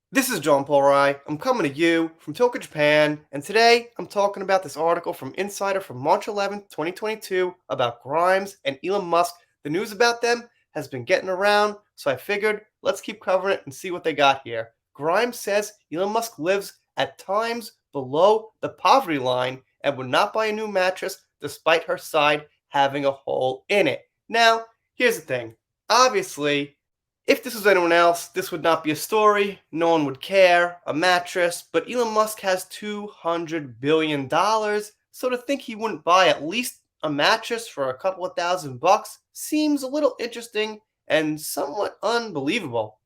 This is John Paul Rai. I'm coming to you from Tokyo, Japan, and today I'm talking about this article from Insider from March 11th, 2022 about Grimes and Elon Musk. The news about them has been getting around, so I figured let's keep covering it and see what they got here. Grimes says Elon Musk lives at times below the poverty line and would not buy a new mattress despite her side having a hole in it. Now, here's the thing. Obviously, if this was anyone else, this would not be a story. No one would care. A mattress. But Elon Musk has $200 billion, so to think he wouldn't buy at least a mattress for a couple of $1,000 seems a little interesting and somewhat unbelievable.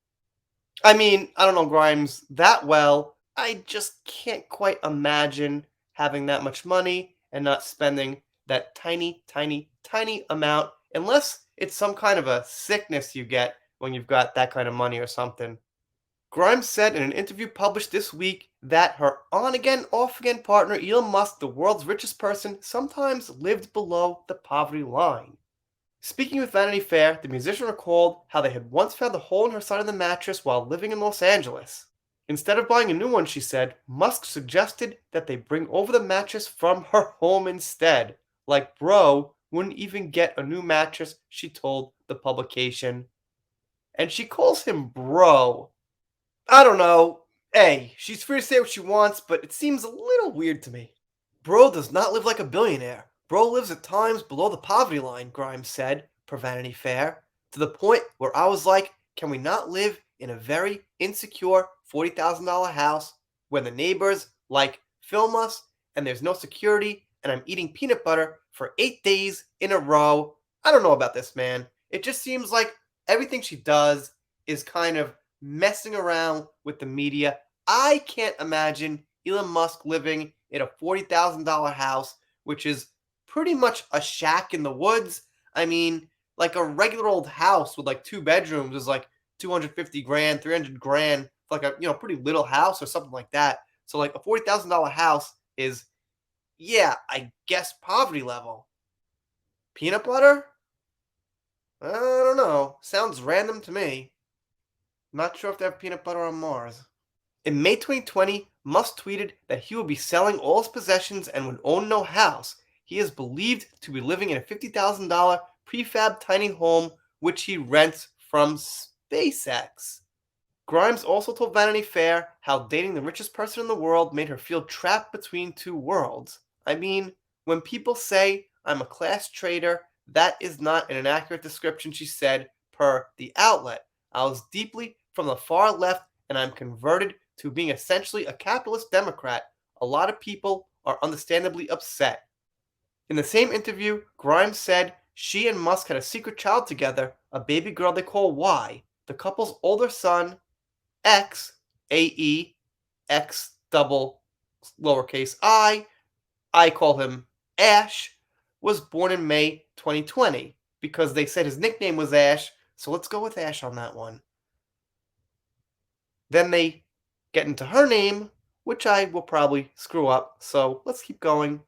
I mean, I don't know Grimes that well. I just can't quite imagine having that much money and not spending that tiny, tiny, tiny amount unless it's some kind of a sickness you get when you've got that kind of money or something. Grimes said in an interview published this week that her on again, off again partner, Elon Musk, the world's richest person, sometimes lived below the poverty line. Speaking with Vanity Fair, the musician recalled how they had once found a hole in her side of the mattress while living in Los Angeles. Instead of buying a new one, she said, Musk suggested that they bring over the mattress from her home instead. Like, bro wouldn't even get a new mattress, she told the publication. And she calls him bro. I don't know. Hey, she's free to say what she wants, but it seems a little weird to me. Bro does not live like a billionaire. Bro lives at times below the poverty line, Grimes said, per Vanity Fair, to the point where I was like, can we not live in a very insecure $40,000 house where the neighbors like film us and there's no security and I'm eating peanut butter for 8 days in a row? I don't know about this, man. It just seems like everything she does is kind of messing around with the media. I can't imagine Elon Musk living in a $40,000 house, which is pretty much a shack in the woods. I mean, like a regular old house with like two bedrooms is like 250 grand, 300 grand, for like a pretty little house or something like that. So like a $40,000 house is, yeah, I guess poverty level. Peanut butter? I don't know. Sounds random to me. Not sure if they have peanut butter on Mars. In May 2020, Musk tweeted that he would be selling all his possessions and would own no house. He is believed to be living in a $50,000 prefab tiny home which he rents from SpaceX. Grimes also told Vanity Fair how dating the richest person in the world made her feel trapped between two worlds. I mean, when people say I'm a class traitor, that is not an inaccurate description, she said, per the outlet. I was deeply from the far left and I'm converted to being essentially a capitalist Democrat. A lot of people are understandably upset. In the same interview, Grimes said she and Musk had a secret child together, a baby girl they call Y. The couple's older son, X, A-E, X double lowercase I call him Ash, was born in May 2020 because they said his nickname was Ash, so let's go with Ash on that one. Then they get into her name, which I will probably screw up, so let's keep going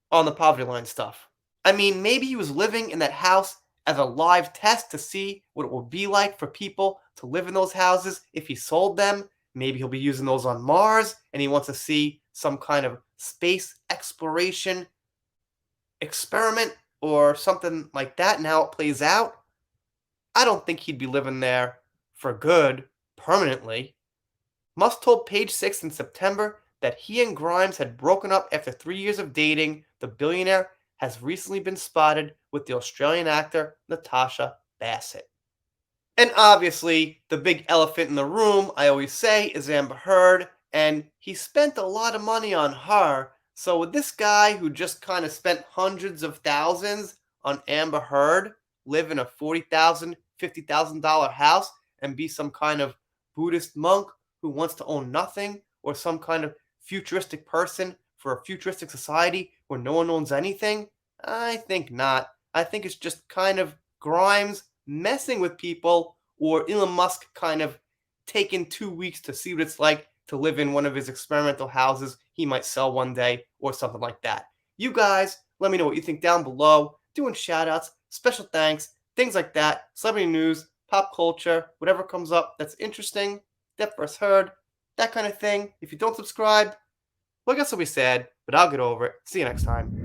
on the poverty line stuff. I mean, maybe he was living in that house as a live test to see what it would be like for people to live in those houses if he sold them. Maybe he'll be using those on Mars and he wants to see some kind of space exploration experiment or something like that and how it plays out. I don't think he'd be living there for good permanently. Musk told Page Six in September that he and Grimes had broken up after 3 years of dating. The billionaire has recently been spotted with the Australian actor Natasha Bassett. And obviously, the big elephant in the room, I always say, is Amber Heard, and he spent a lot of money on her. So would this guy who just kind of spent hundreds of thousands on Amber Heard live in a $40,000, $50,000 house and be some kind of Buddhist monk who wants to own nothing, or some kind of futuristic person for a futuristic society where no one owns anything? I think not. I think it's just kind of Grimes messing with people, or Elon Musk kind of taking 2 weeks to see what it's like to live in one of his experimental houses he might sell one day, or something like that. You guys, let me know what you think down below. Doing shout outs, special thanks, things like that, celebrity news, pop culture, whatever comes up that's interesting. death first heard, that kind of thing. If you don't subscribe, well, I guess I'll be sad, but I'll get over it. See you next time.